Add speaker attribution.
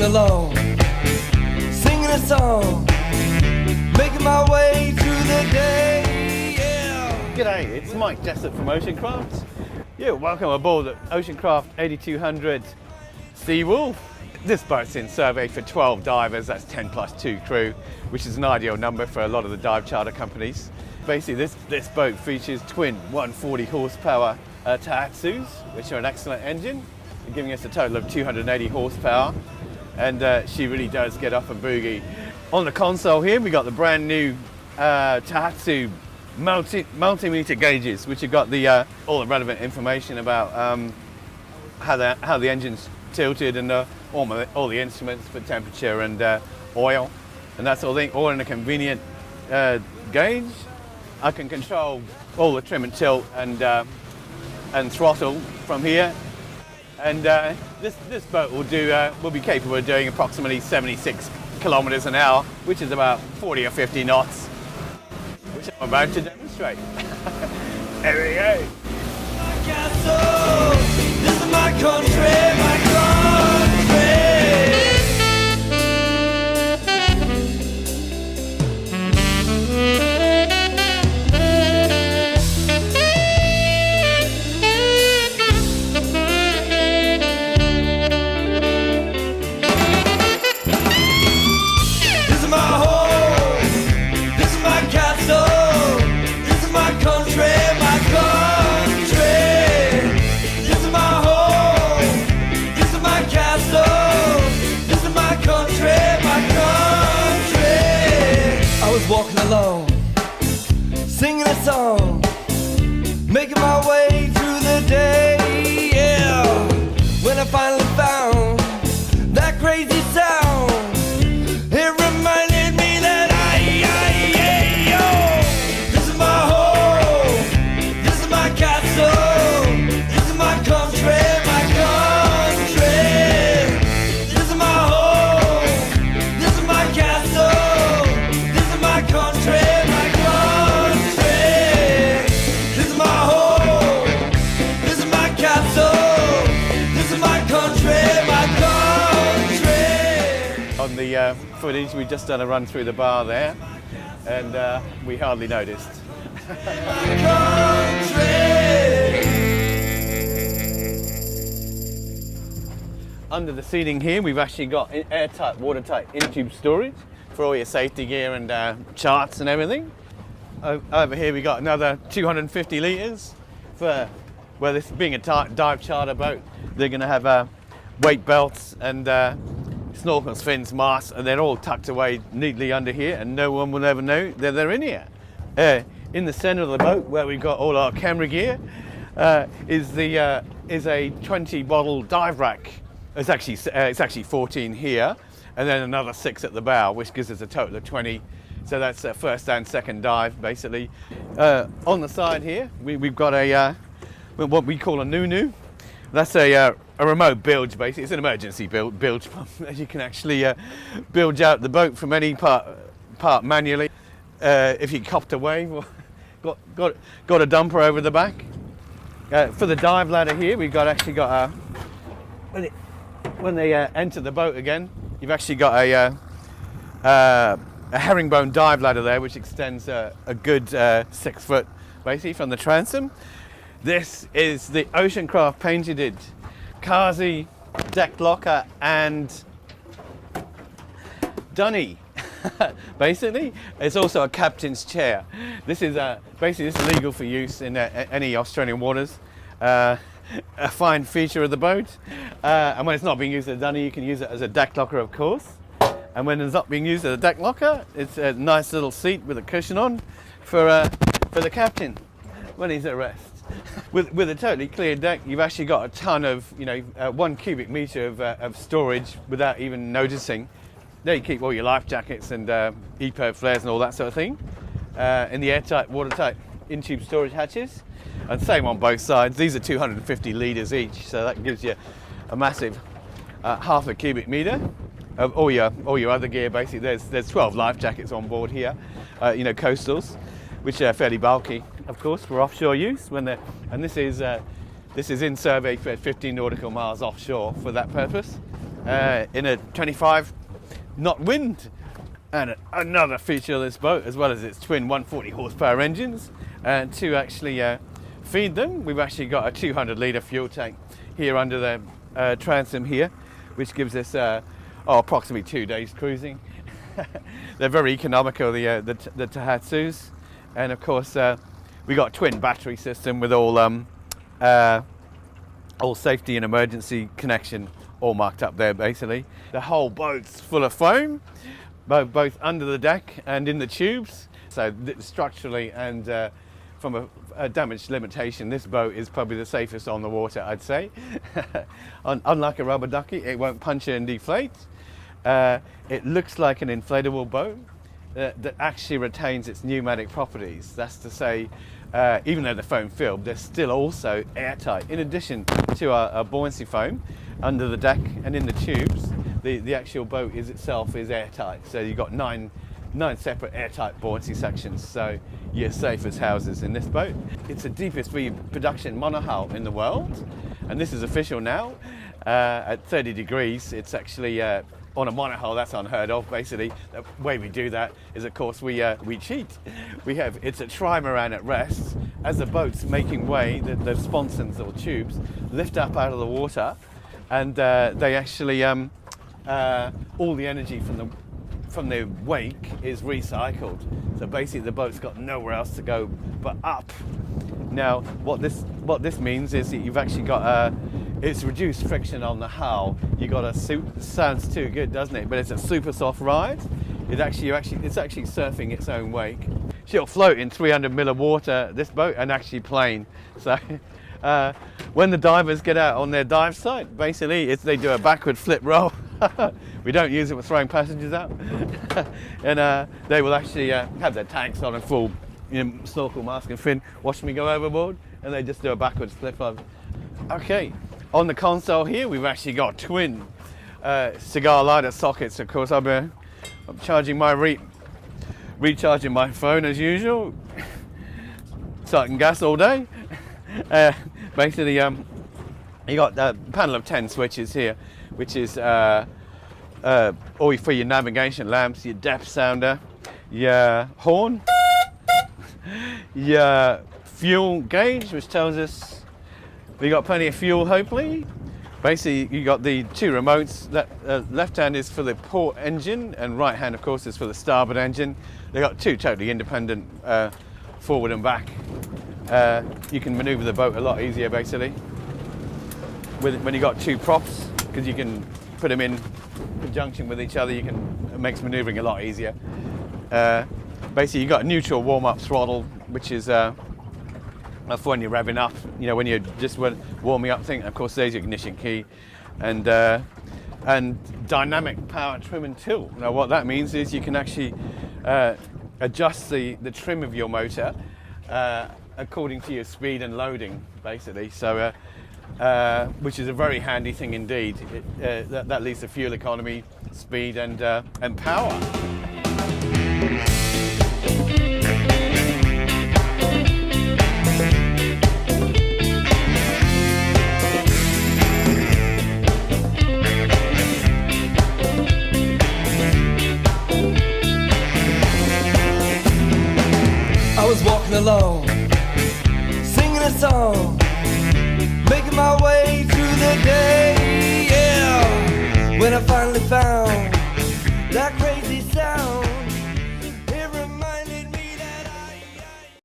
Speaker 1: walking alone, singing a song, making my way through the day, yeah.
Speaker 2: G'day, it's Mike Jessup from Oceancraft. Yeah, welcome aboard the Oceancraft 8200 Seawolf. This boat's in survey for 12 divers, that's 10 plus 2 crew, which is an ideal number for a lot of the dive charter companies. Basically, this boat features twin 140 horsepower Tohatsus, which are an excellent engine, giving us a total of 280 horsepower, and she really does get up a boogie. On the console here, we got the brand new Tohatsu multimeter gauges, which have got the all the relevant information about how the engine's tilted, and all the instruments for temperature and oil, and that's all thing, all in a convenient gauge. I can control all the trim and tilt and throttle from here, and this boat will be capable of doing approximately 76 kilometers an hour, which is about 40 or 50 knots, which I'm about to demonstrate. There we go.
Speaker 1: My castle, this is my country, my country. This is my home, this is my castle, this is my country, my country. This is my home, this is my castle, this is my country, my country. I was walking alone, singing a song, making my way through the day, yeah. When I finally found that crazy sound, it reminded me that yo. This is my home, this is my castle, this is my country, my country. This is my home, this is my castle, this is my country, my country. This is my home, this is my castle, this is my country, my country.
Speaker 2: On the footage, we've just done a run through the bar there, and we hardly noticed.
Speaker 1: My country.
Speaker 2: Under the seating here, we've actually got airtight, watertight in-tube storage for all your safety gear and charts and everything. Over here we got another 250 litres for, well, this being a dive charter boat, they're going to have weight belts and snorkels, fins, masts, and they're all tucked away neatly under here, and no one will ever know that they're in here. In the centre of the boat, where we've got all our camera gear, is a 20 bottle dive rack. It's actually 14 here, and then another 6 at the bow, which gives us a total of 20. So that's first and second dive, basically. On the side here, we've got a what we call a Nunu. That's a remote bilge, basically. It's an emergency bilge pump. You can actually bilge out the boat from any part manually. If you copped away, got a dumper over the back. For the dive ladder here, we've actually got when they enter the boat again, you've actually got a herringbone dive ladder there, which extends a good 6 foot, basically, from the transom. This is the Oceancraft patented Kazi deck locker and dunny. Basically, it's also a captain's chair. This is basically this is legal for use in any Australian waters. A fine feature of the boat, and when it's not being used as a dunny, you can use it as a deck locker, of course. And when it's not being used as a deck locker, it's a nice little seat with a cushion on for the captain when he's at rest. With a totally clear deck, you've actually got a ton of 1 cubic meter of storage without even noticing. There you keep all your life jackets and EPO flares and all that sort of thing in the airtight, watertight in-tube storage hatches. And same on both sides. These are 250 litres each, so that gives you a massive half a cubic metre of all your other gear. Basically, there's 12 life jackets on board here, coastals, which are fairly bulky, of course, for offshore use. This is in survey for 15 nautical miles offshore for that purpose. in a 25 knot wind. And another feature of this boat, as well as its twin 140 horsepower engines, and to actually feed them, we've actually got a 200 litre fuel tank here under the transom here, which gives us approximately 2 days cruising. They're very economical, the Tohatsus, and of course we got a twin battery system with all safety and emergency connection all marked up there. Basically, the whole boat's full of foam, both under the deck and in the tubes. So structurally and from a damage limitation, this boat is probably the safest on the water, I'd say. Unlike a rubber ducky, it won't puncture and deflate. It looks like an inflatable boat that actually retains its pneumatic properties. That's to say, even though the foam filled, they're still also airtight. In addition to our buoyancy foam under the deck and in the tubes, the actual boat itself is airtight. So you've got nine separate airtight buoyancy sections, so you're safe as houses in this boat. It's the deepest production monohull in the world, and this is official now. At 30 degrees, it's actually on a monohull. That's unheard of. Basically, the way we do that is, of course, we cheat. It's a trimaran at rest. As the boat's making way, the sponsons or tubes lift up out of the water, and they actually all the energy from the wake is recycled. So basically, the boat's got nowhere else to go but up. Now, what this means is that you've actually got it's reduced friction on the hull. You got a sounds too good, doesn't it? But it's a super soft ride. It's actually surfing its own wake. She'll float in 300 mil of water, this boat, and actually plane. So when the divers get out on their dive site, basically they do a backward flip roll. We don't use it for throwing passengers out. And they will actually have their tanks on and full snorkel, mask and fin, watch me go overboard, and they just do a backwards flip up. Okay, on the console here we've actually got twin cigar lighter sockets. Of course, I'm charging my recharging my phone as usual, so I can gas all day. Basically, you got a panel of 10 switches here, which is all for your navigation lamps, your depth sounder, your horn, your fuel gauge, which tells us we got plenty of fuel, hopefully. Basically, you got the two remotes. Left hand is for the port engine, and right hand, of course, is for the starboard engine. They got two totally independent forward and back. You can maneuver the boat a lot easier, basically, when you got two props, because you can put them in conjunction with each other. It makes maneuvering a lot easier. Basically, you got a neutral warm-up throttle, which is for when you're revving up. You know, when you're just warming up thing. Of course, there's your ignition key, and dynamic power trim and tilt. Now, what that means is you can actually adjust the trim of your motor according to your speed and loading, basically. So, which is a very handy thing indeed. That leads to fuel economy, speed, and power.
Speaker 1: I was walking along, singing a song, making my way through the day, yeah. When I finally found that crazy sound.